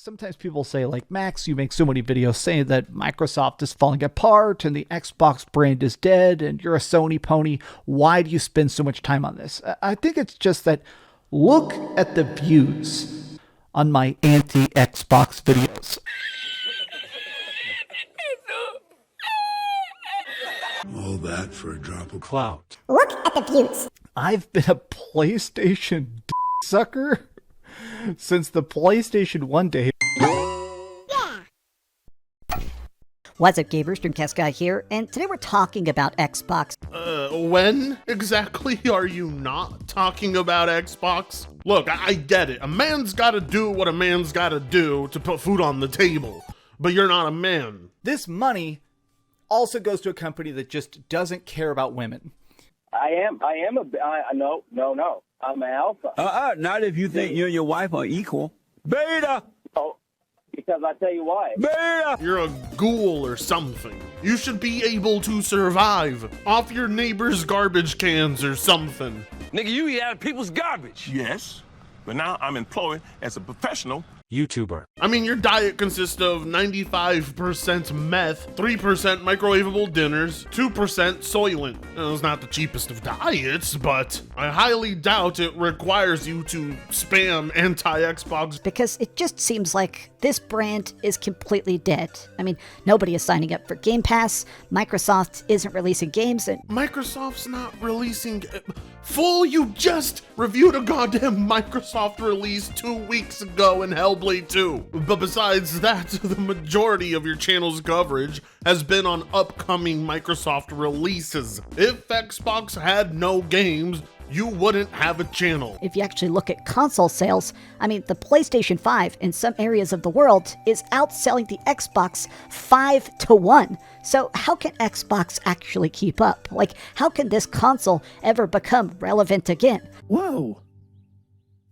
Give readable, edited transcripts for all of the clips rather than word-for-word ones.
Sometimes people say, like, Max, you make so many videos saying that Microsoft is falling apart and the Xbox brand is dead and you're a Sony pony. Why do you spend so much time on this? I think it's just that look at the views on my anti-Xbox videos. All that for a drop of clout. Look at the views. I've been a PlayStation sucker since the PlayStation 1 day. What's up, gamers? Dreamcastguy here, and today we're talking about Xbox. When exactly are you not talking about Xbox? Look, I get it. A man's gotta do what a man's gotta do to put food on the table, but you're not a man. This money also goes to a company that just doesn't care about women. No. I'm an alpha. Not if you think you and your wife are equal. Beta! Oh, because I tell you why. Beta! You're a ghoul or something. You should be able to survive off your neighbor's garbage cans or something. Nigga, you eat out of people's garbage. Yes, but now I'm employed as a professional YouTuber. I mean, your diet consists of 95% meth, 3% microwavable dinners, 2% Soylent. It's not the cheapest of diets, but I highly doubt it requires you to spam anti-Xbox. Because it just seems like this brand is completely dead. I mean, nobody is signing up for Game Pass, Microsoft isn't releasing games, and Microsoft's not releasing... Fool, you just reviewed a goddamn Microsoft release 2 weeks ago in Hellblade 2. But besides that, the majority of your channel's coverage has been on upcoming Microsoft releases. If Xbox had no games, you wouldn't have a channel. if you actually look at console sales, I mean, the PlayStation 5 in some areas of the world is outselling the Xbox 5-1. So how can Xbox actually keep up? Like, how can this console ever become relevant again? Whoa.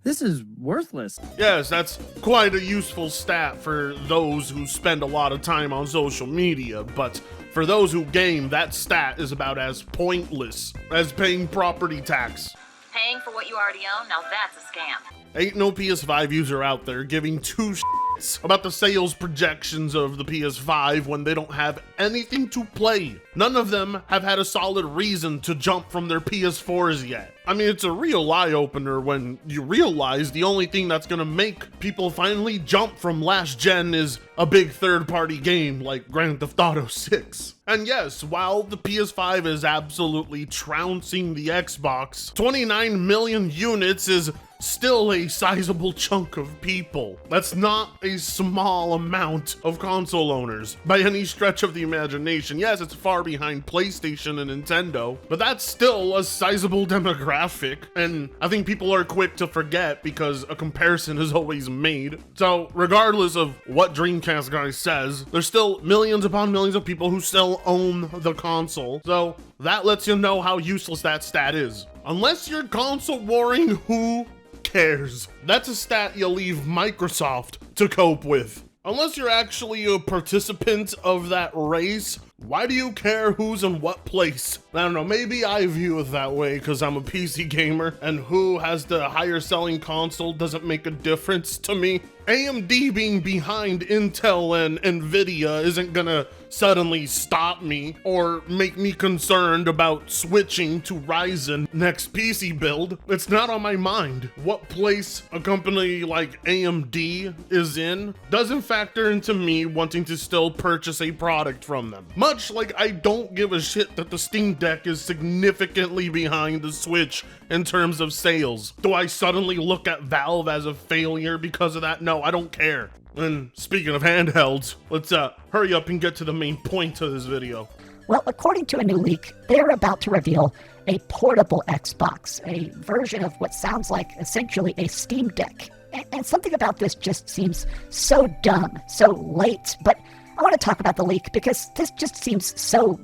This is worthless. Yes, that's quite a useful stat for those who spend a lot of time on social media, but for those who game, that stat is about as pointless as paying property tax. Paying for what you already own? Now that's a scam. Ain't no PS5 user out there giving two shits about the sales projections of the PS5 when they don't have anything to play. None of them have had a solid reason to jump from their PS4s yet. I mean, it's a real eye-opener when you realize the only thing that's gonna make people finally jump from last gen is a big third-party game like Grand Theft Auto 6. And yes, while the PS5 is absolutely trouncing the Xbox, 29 million units is still a sizable chunk of people. That's not a small amount of console owners by any stretch of the imagination. Yes, it's far behind PlayStation and Nintendo, but that's still a sizable demographic, and I think people are quick to forget because a comparison is always made. So regardless of what Dreamcastguy says, there's still millions upon millions of people who still own the console, so that lets you know how useless that stat is. Unless you're console warring, who cares? That's a stat you leave Microsoft to cope with. Unless you're actually a participant of that race, why do you care who's in what place? I don't know, maybe I view it that way because I'm a PC gamer and who has the higher selling console doesn't make a difference to me. AMD being behind Intel and Nvidia isn't gonna suddenly stop me or make me concerned about switching to Ryzen next PC build. It's not on my mind. What place a company like AMD is in doesn't factor into me wanting to still purchase a product from them. Much like I don't give a shit that the Steam Deck is significantly behind the Switch in terms of sales. Do I suddenly look at Valve as a failure because of that? No, I don't care. And speaking of handhelds, let's hurry up and get to the main point of this video. Well, according to a new leak, they're about to reveal a portable Xbox, a version of what sounds like essentially a Steam Deck. And something about this just seems so dumb, so late, but I want to talk about the leak because this just seems so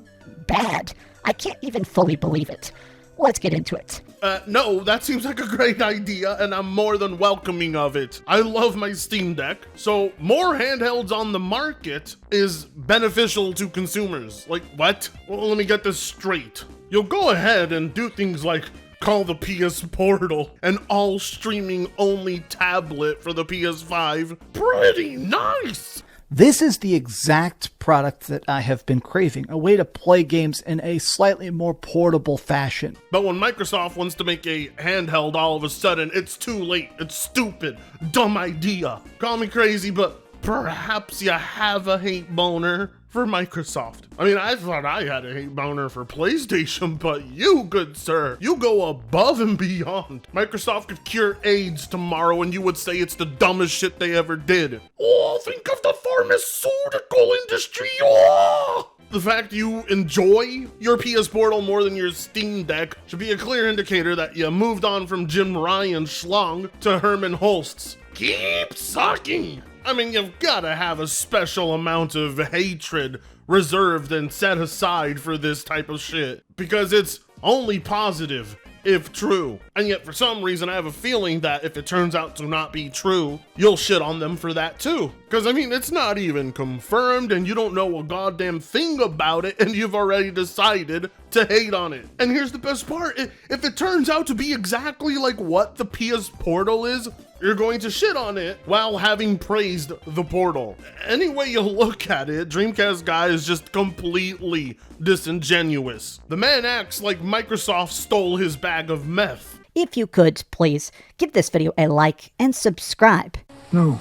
bad. I can't even fully believe it. Let's get into it. No, that seems like a great idea, and I'm more than welcoming of it. I love my Steam Deck, so more handhelds on the market is beneficial to consumers. Like, what? Well, let me get this straight. You'll go ahead and do things like call the PS Portal an all-streaming only tablet for the PS5. Pretty nice! This is the exact product that I have been craving, a way to play games in a slightly more portable fashion. But when Microsoft wants to make a handheld, all of a sudden, it's too late. It's stupid. Dumb idea. Call me crazy, but perhaps you have a hate boner for Microsoft. I mean, I thought I had a hate boner for PlayStation, but you, good sir, you go above and beyond. Microsoft could cure AIDS tomorrow and you would say it's the dumbest shit they ever did. Oh, think of the pharmaceutical industry. Oh! The fact you enjoy your PS Portal more than your Steam Deck should be a clear indicator that you moved on from Jim Ryan schlong to Herman Holst's. Keep sucking! I mean, you've gotta have a special amount of hatred reserved and set aside for this type of shit, because it's only positive if true. And yet for some reason I have a feeling that if it turns out to not be true, you'll shit on them for that too. Because I mean, it's not even confirmed and you don't know a goddamn thing about it and you've already decided to hate on it. And here's the best part, if it turns out to be exactly like what the PS Portal is, you're going to shit on it while having praised the Portal. Any way you look at it, Dreamcastguy is just completely disingenuous. The man acts like Microsoft stole his bag of meth. If you could, please, give this video a like and subscribe. No,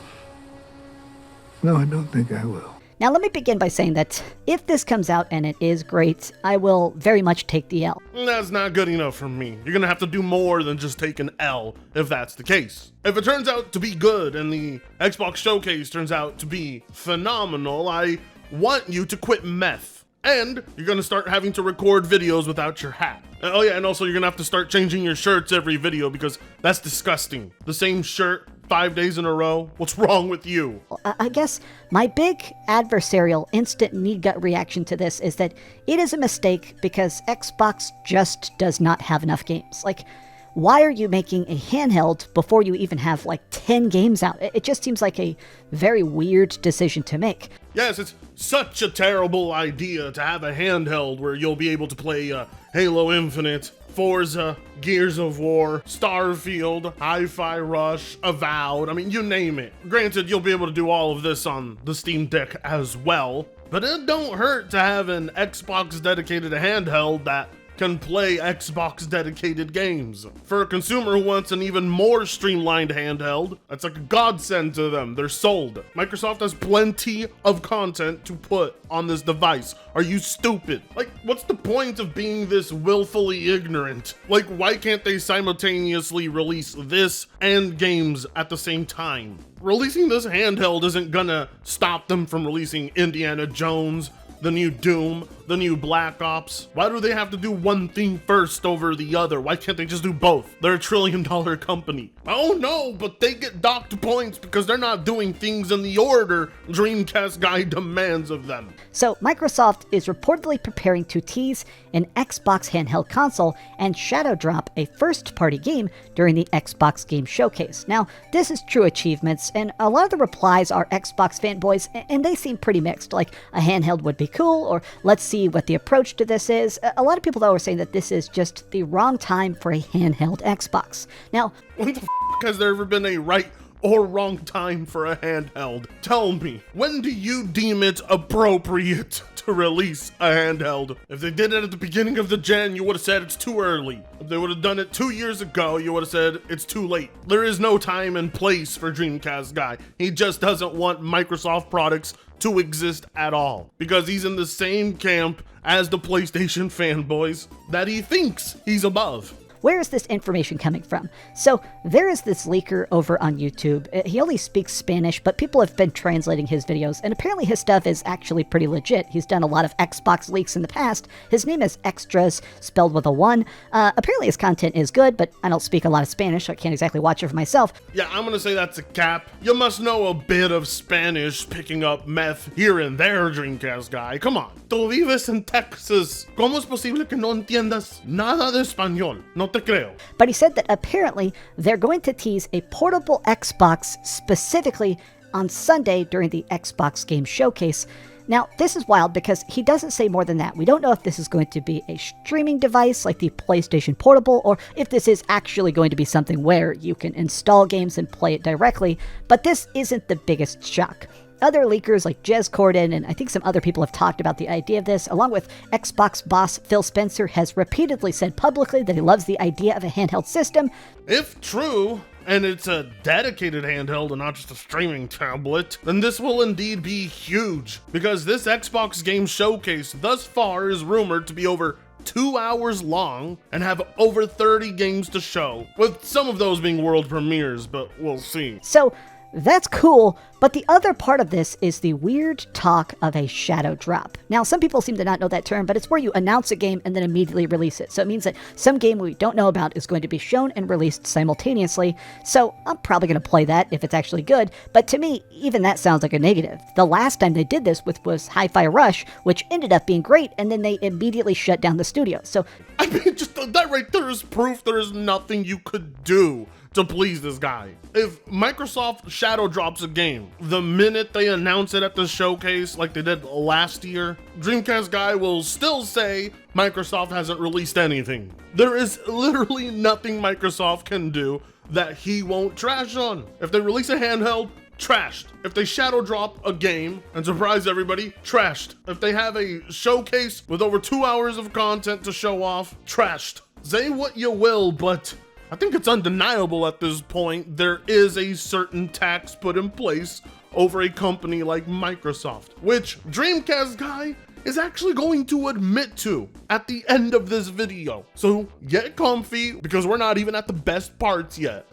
I don't think I will. Now let me begin by saying that if this comes out and it is great, I will very much take the L. That's not good enough for me. You're gonna have to do more than just take an L if that's the case. If it turns out to be good and the Xbox Showcase turns out to be phenomenal, I want you to quit meth. And you're gonna start having to record videos without your hat. Oh yeah, and also you're gonna have to start changing your shirts every video because that's disgusting. The same shirt 5 days in a row? What's wrong with you? I guess my big adversarial instant knee gut reaction to this is that it is a mistake because Xbox just does not have enough games. Like, why are you making a handheld before you even have like 10 games out? It just seems like a very weird decision to make. Yes, it's such a terrible idea to have a handheld where you'll be able to play Halo Infinite, Forza, Gears of War, Starfield, Hi-Fi Rush, Avowed, I mean, you name it. Granted, you'll be able to do all of this on the Steam Deck as well, but it don't hurt to have an Xbox dedicated handheld that can play Xbox dedicated games. For a consumer who wants an even more streamlined handheld, that's like a godsend to them. They're sold. Microsoft has plenty of content to put on this device. Are you stupid? Like, what's the point of being this willfully ignorant? Like, why can't they simultaneously release this and games at the same time? Releasing this handheld isn't gonna stop them from releasing Indiana Jones, the new Doom, the new Black Ops. Why do they have to do one thing first over the other? Why can't they just do both? They're a $1 trillion company. Oh no, but they get docked points because they're not doing things in the order Dreamcastguy demands of them. So Microsoft is reportedly preparing to tease an Xbox handheld console and shadow drop a first-party game during the Xbox Game Showcase. Now, this is true achievements, and a lot of the replies are Xbox fanboys, and they seem pretty mixed, like a handheld would be cool, or let's see what the approach to this is. A lot of people, though, are saying that this is just the wrong time for a handheld Xbox. Now, when the f*** has there ever been a right or wrong time for a handheld? Tell me, when do you deem it appropriate to release a handheld? If they did it at the beginning of the gen, you would have said it's too early. If they would have done it 2 years ago, you would have said it's too late. There is no time and place for Dreamcastguy. He just doesn't want Microsoft products to exist at all, because he's in the same camp as the PlayStation fanboys that he thinks he's above. Where is this information coming from? So there is this leaker over on YouTube. He only speaks Spanish, but people have been translating his videos, and apparently his stuff is actually pretty legit. He's done a lot of Xbox leaks in the past. His name is Extras, spelled with a 1. Apparently his content is good, but I don't speak a lot of Spanish, so I can't exactly watch it for myself. Yeah, I'm gonna say that's a cap. You must know a bit of Spanish, picking up meth here and there, Dreamcastguy. Come on. Tú vives en Texas. ¿Cómo es posible que no entiendas nada de español? No te creo. But he said that apparently they're going to tease a portable Xbox specifically on Sunday during the Xbox Game Showcase. Now, this is wild because he doesn't say more than that. We don't know if this is going to be a streaming device like the PlayStation Portable, or if this is actually going to be something where you can install games and play it directly, but this isn't the biggest shock. Other leakers like Jez Corden and I think some other people have talked about the idea of this, along with Xbox boss Phil Spencer has repeatedly said publicly that he loves the idea of a handheld system. If true, and it's a dedicated handheld and not just a streaming tablet, then this will indeed be huge, because this Xbox game showcase thus far is rumored to be over 2 hours long and have over 30 games to show, with some of those being world premieres, but we'll see. So that's cool, but the other part of this is the weird talk of a shadow drop. Now, some people seem to not know that term, but it's where you announce a game and then immediately release it. So it means that some game we don't know about is going to be shown and released simultaneously. So I'm probably going to play that if it's actually good, but to me, even that sounds like a negative. The last time they did this was Hi-Fi Rush, which ended up being great, and then they immediately shut down the studio. So I mean, just that right there is proof there is nothing you could do to please this guy. If Microsoft shadow drops a game the minute they announce it at the showcase like they did last year, Dreamcastguy will still say Microsoft hasn't released anything. There is literally nothing Microsoft can do that he won't trash on. If they release a handheld, trashed. If they shadow drop a game and surprise everybody, trashed. If they have a showcase with over 2 hours of content to show off, trashed. Say what you will, but I think it's undeniable at this point there is a certain tax put in place over a company like Microsoft, which Dreamcastguy is actually going to admit to at the end of this video. So get comfy, because we're not even at the best parts yet.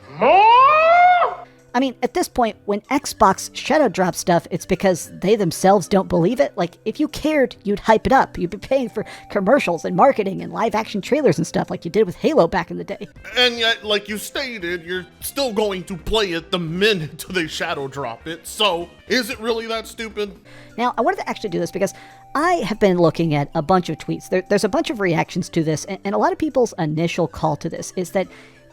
I mean, at this point, when Xbox shadow drops stuff, it's because they themselves don't believe it. Like, if you cared, you'd hype it up. You'd be paying for commercials and marketing and live action trailers and stuff like you did with Halo back in the day. And yet, like you stated, you're still going to play it the minute they shadow drop it. So, is it really that stupid? Now, I wanted to actually do this because I have been looking at a bunch of tweets. There's a bunch of reactions to this, and a lot of people's initial call to this is that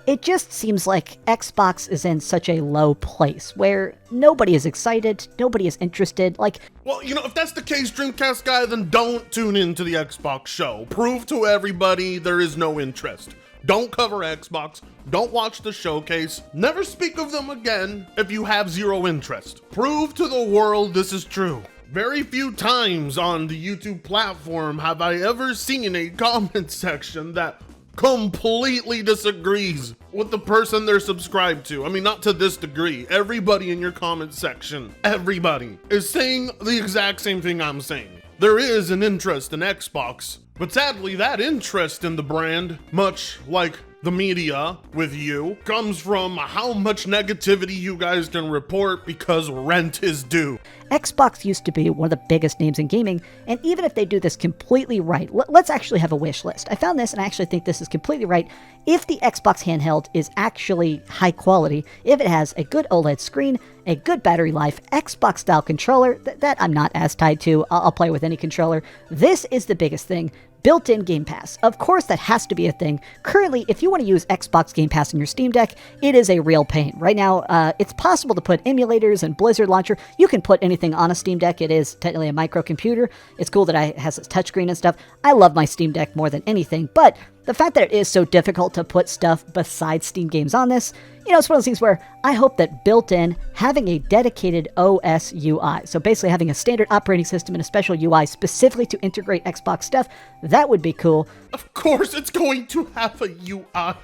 it just seems like Xbox is in such a low place where nobody is excited, nobody is interested. Like, well, you know, if that's the case, Dreamcastguy, then don't tune into the Xbox show. Prove to everybody there is no interest. Don't cover Xbox. Don't watch the showcase. Never speak of them again if you have zero interest. Prove to the world this is true. Very few times on the YouTube platform have I ever seen a comment section that completely disagrees with the person they're subscribed to. I mean, not to this degree. Everybody in your comment section, everybody is saying the exact same thing I'm saying. There is an interest in Xbox, but sadly that interest in the brand, much like the media with you, comes from how much negativity you guys can report because rent is due. Xbox used to be one of the biggest names in gaming, and even if they do this completely right, let's actually have a wish list. I found this, and I actually think this is completely right. If the Xbox handheld is actually high quality, if it has a good OLED screen, a good battery life, Xbox-style controller, that I'm not as tied to, I'll play with any controller, this is the biggest thing. Built-in Game Pass. Of course, that has to be a thing. Currently, if you want to use Xbox Game Pass on your Steam Deck, it is a real pain. Right now, it's possible to put emulators and Blizzard Launcher. You can put anything on a Steam Deck. It is technically a microcomputer. It's cool that it has its touchscreen and stuff. I love my Steam Deck more than anything, but the fact that it is so difficult to put stuff besides Steam games on this, you know, it's one of those things where I hope that built-in, having a dedicated OS UI, so basically having a standard operating system and a special UI specifically to integrate Xbox stuff, that would be cool. Of course it's going to have a UI.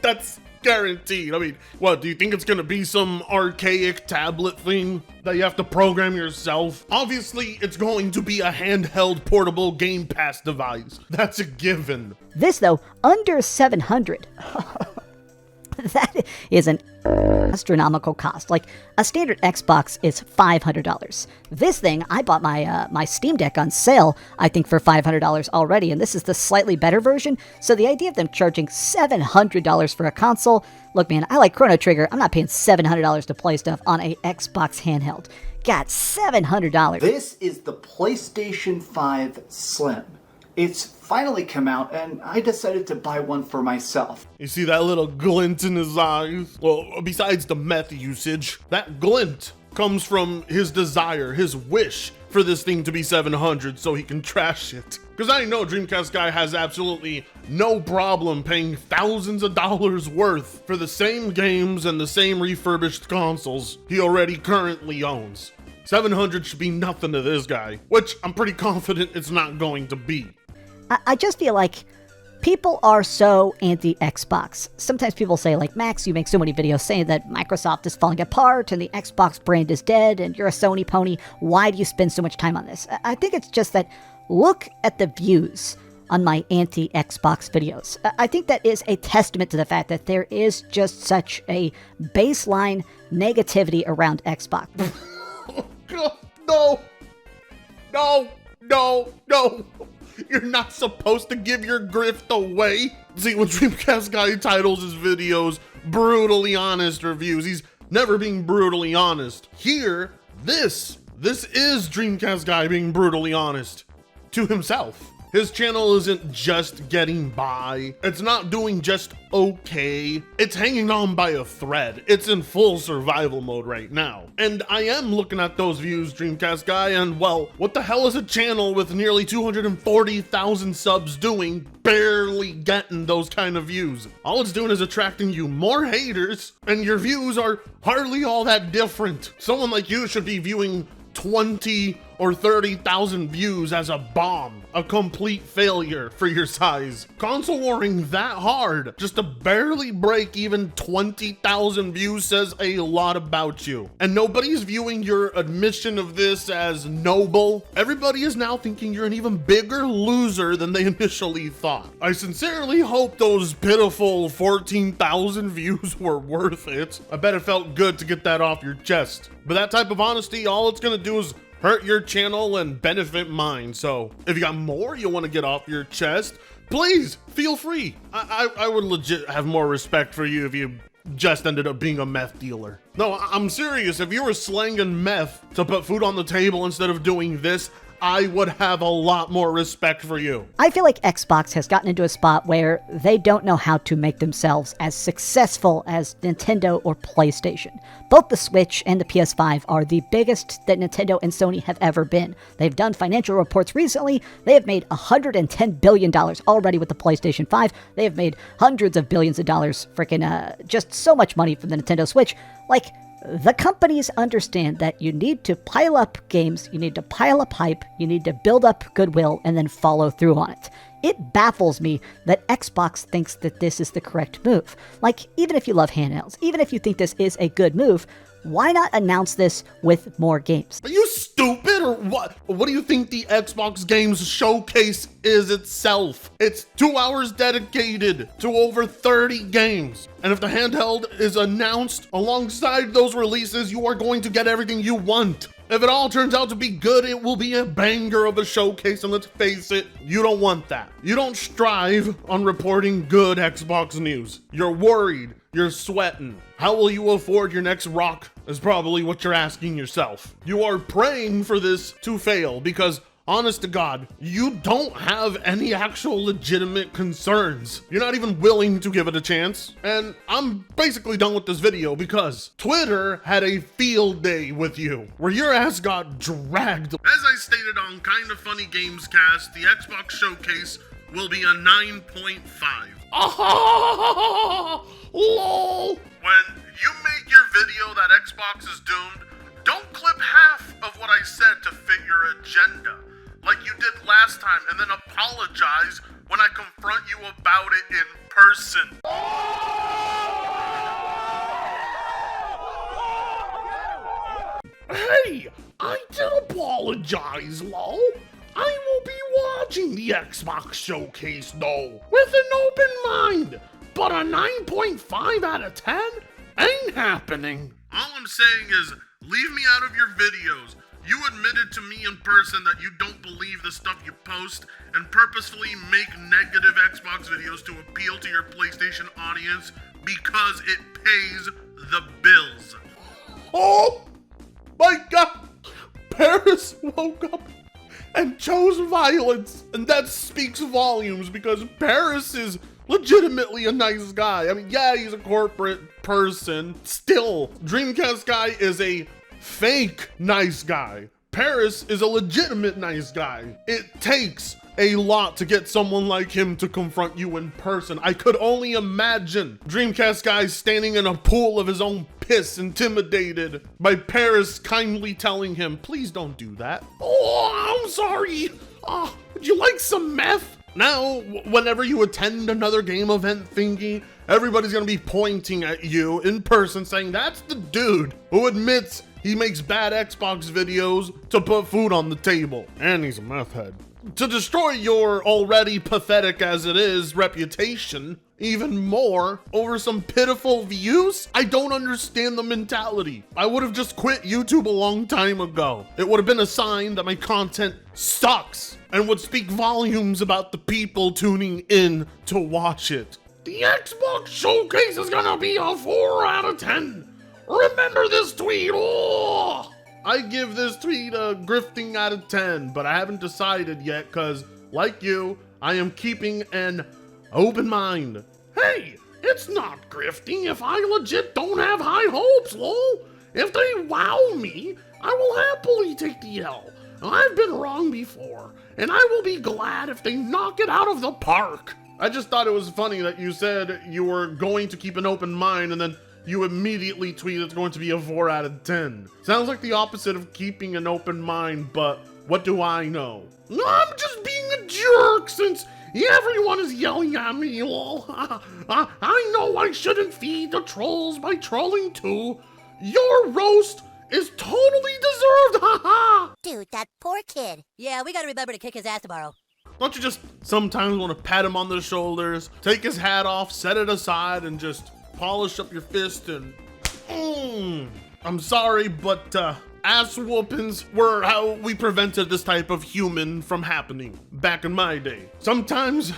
That's guaranteed. I mean, what, do you think it's gonna be some archaic tablet thing that you have to program yourself? Obviously, it's going to be a handheld portable Game Pass device. That's a given. This, though, under $700. That is an astronomical cost. Like, a standard Xbox is $500. This thing, I bought my Steam Deck on sale, I think for $500 already, and this is the slightly better version. So the idea of them charging $700 for a console, look, man, I like Chrono Trigger. I'm not paying $700 to play stuff on a Xbox handheld. God, $700. This is the PlayStation 5 Slim. It's finally come out, and I decided to buy one for myself. You see that little glint in his eyes? Well, besides the meth usage, that glint comes from his desire, his wish for this thing to be 700 so he can trash it. Because I know Dreamcastguy has absolutely no problem paying thousands of dollars worth for the same games and the same refurbished consoles he already currently owns. 700 should be nothing to this guy, which I'm pretty confident it's not going to be. I just feel like people are so anti-Xbox. Sometimes people say, like, Max, you make so many videos saying that Microsoft is falling apart and the Xbox brand is dead and you're a Sony pony. Why do you spend so much time on this? I think it's just that look at the views on my anti-Xbox videos. I think that is a testament to the fact that there is just such a baseline negativity around Xbox. No. You're not supposed to give your grift away. See, when Dreamcastguy titles his videos brutally honest reviews, he's never being brutally honest. Here, this is Dreamcastguy being brutally honest to himself. His channel isn't just getting by. It's not doing just okay. It's hanging on by a thread. It's in full survival mode right now. And I am looking at those views, Dreamcastguy, and well, what the hell is a channel with nearly 240,000 subs doing, barely getting those kind of views? All it's doing is attracting you more haters, and your views are hardly all that different. Someone like you should be viewing 20 or 30,000 views as a bomb, a complete failure for your size. Console warring that hard just to barely break even 20,000 views says a lot about you. And nobody's viewing your admission of this as noble. Everybody is now thinking you're an even bigger loser than they initially thought. I sincerely hope those pitiful 14,000 views were worth it. I bet it felt good to get that off your chest. But that type of honesty, all it's gonna do is hurt your channel and benefit mine. So if you got more you want to get off your chest, please feel free. I would legit have more respect for you if you just ended up being a meth dealer. No, I'm serious. If you were slanging meth to put food on the table instead of doing this, I would have a lot more respect for you. I feel like Xbox has gotten into a spot where they don't know how to make themselves as successful as Nintendo or PlayStation. Both the Switch and the PS5 are the biggest that Nintendo and Sony have ever been. They've done financial reports recently. They have made $110 billion already with the PlayStation 5. They have made hundreds of billions of dollars, just so much money from the Nintendo Switch. Like, the companies understand that you need to pile up games, you need to pile up hype, you need to build up goodwill, and then follow through on it. It baffles me that Xbox thinks that this is the correct move. Like, even if you love handhelds, even if you think this is a good move, why not announce this with more games? Are you stupid or what? What do you think the Xbox Games Showcase is itself? It's 2 hours dedicated to over 30 games. And if the handheld is announced alongside those releases, you are going to get everything you want. If it all turns out to be good, it will be a banger of a showcase, and let's face it, you don't want that. You don't strive on reporting good Xbox news. You're worried, you're sweating. How will you afford your next rock is probably what you're asking yourself. You are praying for this to fail because, honest to God, you don't have any actual legitimate concerns. You're not even willing to give it a chance. And I'm basically done with this video because Twitter had a field day with you, where your ass got dragged. As I stated on Kinda Funny Games Cast, the Xbox Showcase will be a 9.5. LOL! When you make your video that Xbox is doomed, don't clip half of what I said to fit your agenda, like you did last time, and then apologize when I confront you about it in person. Hey, I did apologize, lol. I will be watching the Xbox Showcase, though, with an open mind, but a 9.5 out of 10 ain't happening. All I'm saying is, leave me out of your videos. You admitted to me in person that you don't believe the stuff you post and purposefully make negative Xbox videos to appeal to your PlayStation audience because it pays the bills. Oh my God! Parris woke up and chose violence, and that speaks volumes because Parris is legitimately a nice guy. I mean, yeah, he's a corporate person. Still, Dreamcastguy is a fake nice guy. Parris is a legitimate nice guy. It takes a lot to get someone like him to confront you in person. I could only imagine Dreamcastguy standing in a pool of his own piss, intimidated by Parris kindly telling him, please don't do that. Oh, I'm sorry. Oh, would you like some meth? Now, whenever you attend another game event thingy, everybody's gonna be pointing at you in person saying, that's the dude who admits he makes bad Xbox videos to put food on the table. And he's a meth head. To destroy your already pathetic as it is reputation even more over some pitiful views? I don't understand the mentality. I would have just quit YouTube a long time ago. It would have been a sign that my content sucks and would speak volumes about the people tuning in to watch it. The Xbox Showcase is gonna be a 4 out of 10. Remember this tweet. Oh! I give this tweet a grifting out of 10, but I haven't decided yet because, like you, I am keeping an open mind. Hey, it's not grifting if I legit don't have high hopes, lol. If they wow me, I will happily take the L. I've been wrong before, and I will be glad if they knock it out of the park. I just thought it was funny that you said you were going to keep an open mind and then you immediately tweet it's going to be a 4 out of 10. Sounds like the opposite of keeping an open mind, but what do I know? I'm just being a jerk since everyone is yelling at me. I know I shouldn't feed the trolls by trolling too. Your roast is totally deserved, haha! Dude, that poor kid. Yeah, we gotta remember to kick his ass tomorrow. Don't you just sometimes want to pat him on the shoulders, take his hat off, set it aside, and just polish up your fist and I'm sorry, but ass whoopings were how we prevented this type of human from happening back in my day. Sometimes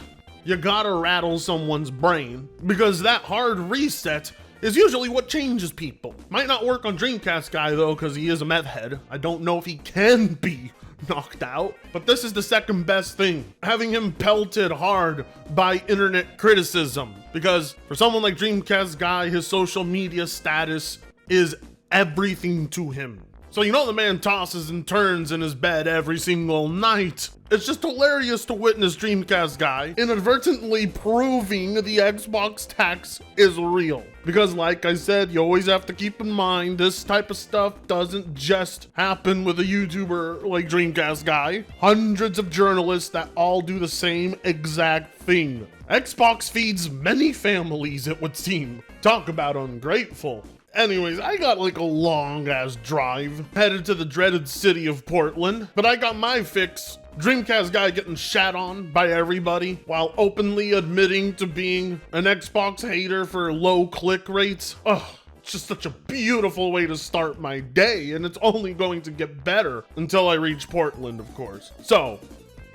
you gotta rattle someone's brain because that hard reset is usually what changes people. Might not work on Dreamcastguy though, because he is a meth head. I don't know if he can be knocked out, but this is the second best thing, having him pelted hard by internet criticism, because for someone like Dreamcastguy, his social media status is everything to him. So you know the man tosses and turns in his bed every single night. It's just hilarious to witness Dreamcastguy inadvertently proving the Xbox tax is real. Because like I said, you always have to keep in mind this type of stuff doesn't just happen with a YouTuber like Dreamcastguy. Hundreds of journalists that all do the same exact thing. Xbox feeds many families, it would seem. Talk about ungrateful. Anyways, I got like a long ass drive headed to the dreaded city of Portland, but I got my fix. Dreamcastguy getting shat on by everybody while openly admitting to being an Xbox hater for low click rates. Ugh, it's just such a beautiful way to start my day, and it's only going to get better until I reach Portland, of course. So,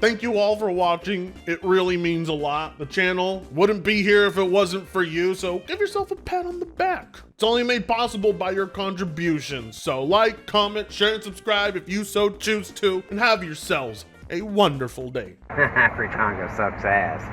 thank you all for watching. It really means a lot. The channel wouldn't be here if it wasn't for you, so give yourself a pat on the back. It's only made possible by your contributions. So like, comment, share, and subscribe if you so choose to, and have yourselves a wonderful day. Free Congo sucks ass.